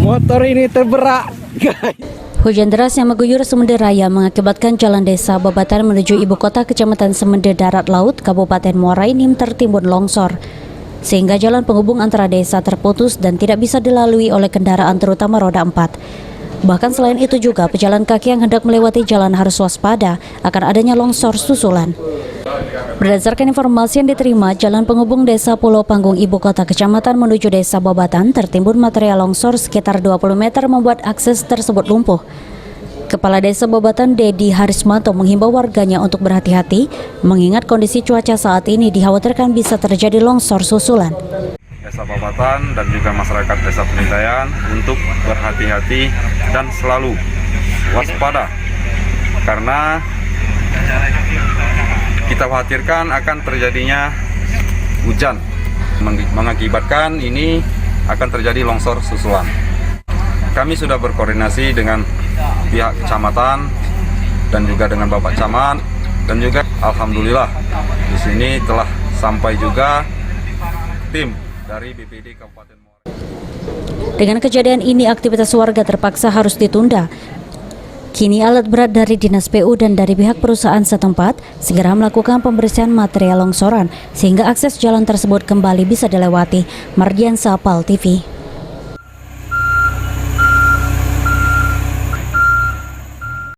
Motor ini terberak, guys. Hujan deras yang mengguyur Semende Raya mengakibatkan jalan desa Babatan menuju ibu kota Kecamatan Semende Darat Laut, Kabupaten Muara Enim tertimbun longsor. Sehingga jalan penghubung antara desa terputus dan tidak bisa dilalui oleh kendaraan terutama roda 4. Bahkan selain itu juga pejalan kaki yang hendak melewati jalan harus waspada akan adanya longsor susulan. Berdasarkan informasi yang diterima, jalan penghubung desa Pulau Panggung ibu kota kecamatan menuju desa Babatan tertimbun material longsor sekitar 20 meter membuat akses tersebut lumpuh. Kepala Desa Babatan Dedi Harismanto menghimbau warganya untuk berhati-hati mengingat kondisi cuaca saat ini dikhawatirkan bisa terjadi longsor susulan. Desa Babatan dan juga masyarakat Desa Penintaian untuk berhati-hati dan selalu waspada karena kita khawatirkan akan terjadinya hujan mengakibatkan ini akan terjadi longsor susulan. Kami sudah berkoordinasi dengan pihak kecamatan dan juga dengan Bapak Camat dan juga alhamdulillah di sini telah sampai juga tim dari BPD Kabupaten Muara. Dengan kejadian ini aktivitas warga terpaksa harus ditunda. Kini alat berat dari Dinas PU dan dari pihak perusahaan setempat segera melakukan pembersihan material longsoran sehingga akses jalan tersebut kembali bisa dilewati. Mardian Sapal TV.